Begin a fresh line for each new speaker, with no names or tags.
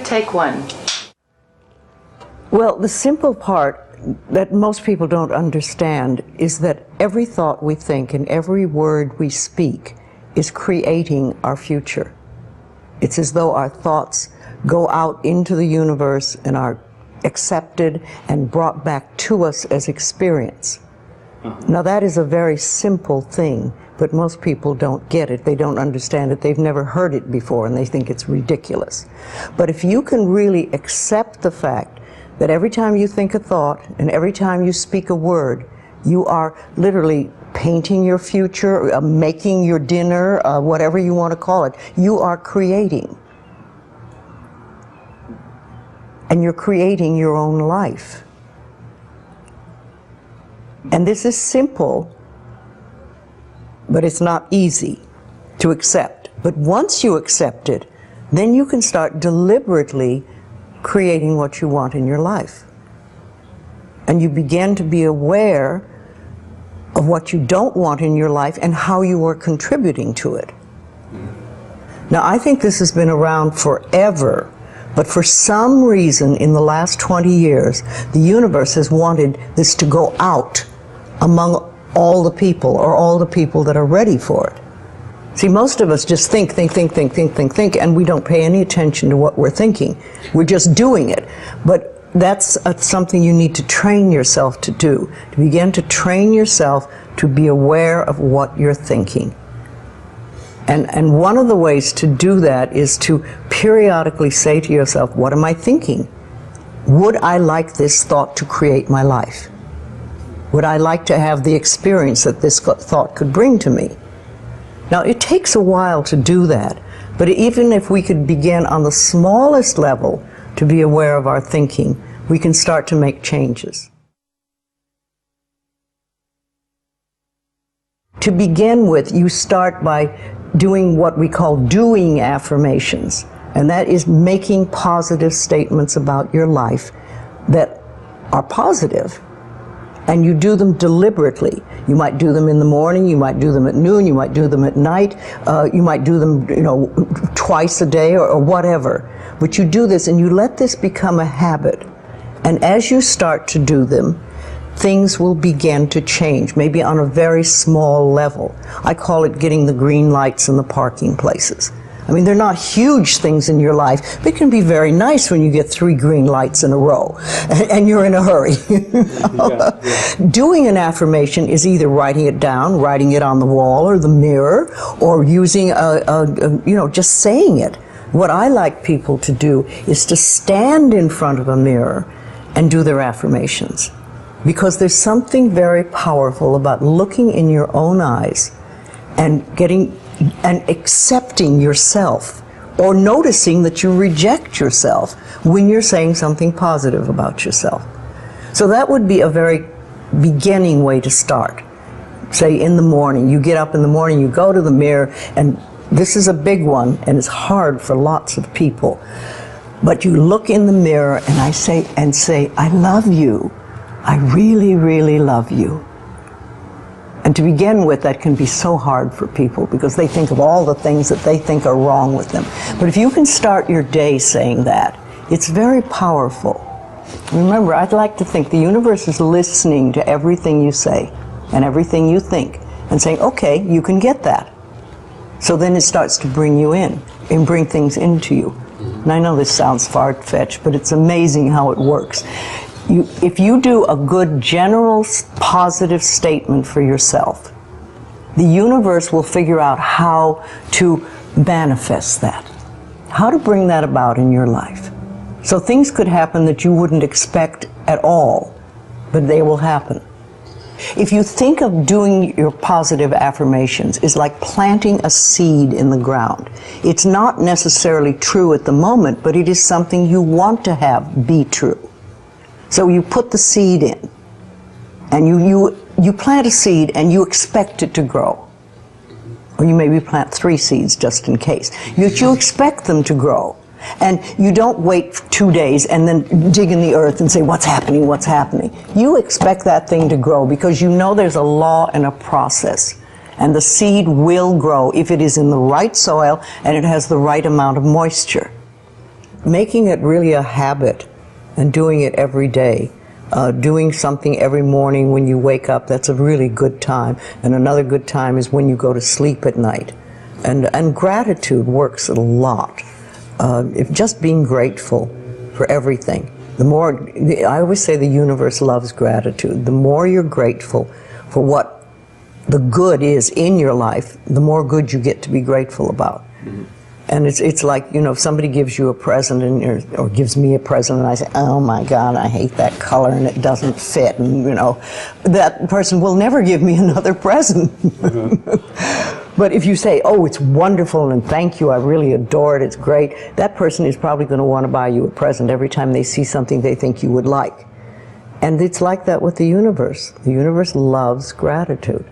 Take one.
Well, the simple part that most people don't understand is that every thought we think and every word we speak is creating our future. It's as though our thoughts go out into the universe and are accepted and brought back to us as experience. Now that is a very simple thing, but most people don't get it. They don't understand it. They've never heard it before and they think it's ridiculous. But if you can really accept the fact that every time you think a thought and every time you speak a word, you are literally painting your future, making your dinner, whatever you want to call it, you are creating. And you're creating your own life. And this is simple, but it's not easy to accept. But once you accept it, then you can start deliberately creating what you want in your life. And you begin to be aware of what you don't want in your life and how you are contributing to it. Now, I think this has been around forever, but for some reason in the last 20 years, the universe has wanted this to go out among all the people, or all the people that are ready for it. See, most of us just think, and we don't pay any attention to what we're thinking. We're just doing it. But that's something you need to train yourself to do, to begin to train yourself to be aware of what you're thinking. And one of the ways to do that is to periodically say to yourself, what am I thinking? Would I like this thought to create my life? Would I like to have the experience that this thought could bring to me? Now, it takes a while to do that, but even if we could begin on the smallest level to be aware of our thinking, we can start to make changes. To begin with, you start by doing what we call doing affirmations, and that is making positive statements about your life that are positive. And you do them deliberately. You might do them in the morning, you might do them at noon, you might do them at night, you might do them, twice a day or whatever. But you do this and you let this become a habit. And as you start to do them, things will begin to change, maybe on a very small level. I call it getting the green lights in the parking places. I mean, they're not huge things in your life, but it can be very nice when you get 3 green lights in a row and you're in a hurry. Doing an affirmation is either writing it down, writing it on the wall or the mirror, or using just saying it. What I like people to do is to stand in front of a mirror and do their affirmations. Because there's something very powerful about looking in your own eyes and accepting yourself, or noticing that you reject yourself when you're saying something positive about yourself. So that would be a very beginning way to start. Say in the morning, you get up in the morning, you go to the mirror, and this is a big one, and it's hard for lots of people. But you look in the mirror and I say, I love you. I really, really love you. And to begin with, that can be so hard for people because they think of all the things that they think are wrong with them. But if you can start your day saying that, it's very powerful. Remember, I'd like to think the universe is listening to everything you say and everything you think and saying, okay, you can get that. So then it starts to bring you in and bring things into you. And I know this sounds far-fetched, but it's amazing how it works. If you do a good general positive statement for yourself, the universe will figure out how to manifest that, how to bring that about in your life. So things could happen that you wouldn't expect at all, but they will happen. If you think of doing your positive affirmations is like planting a seed in the ground. It's not necessarily true at the moment, but it is something you want to have be true. So you put the seed in, and you plant a seed and you expect it to grow. Or you maybe plant 3 seeds just in case. You expect them to grow. And you don't wait 2 days and then dig in the earth and say, what's happening, what's happening? You expect that thing to grow because you know there's a law and a process. And the seed will grow if it is in the right soil and it has the right amount of moisture. making it really a habit and doing it every day. Doing something every morning when you wake up, that's a really good time. And another good time is when you go to sleep at night. And gratitude works a lot. If just being grateful for everything. The more, I always say the universe loves gratitude. The more you're grateful for what the good is in your life, the more good you get to be grateful about. Mm-hmm. And it's like, you know, if somebody gives you a present or gives me a present and I say, oh my God, I hate that color and it doesn't fit, and you know, that person will never give me another present. Mm-hmm. But if you say, oh, it's wonderful and thank you, I really adore it, it's great, that person is probably going to want to buy you a present every time they see something they think you would like. And it's like that with the universe. The universe loves gratitude.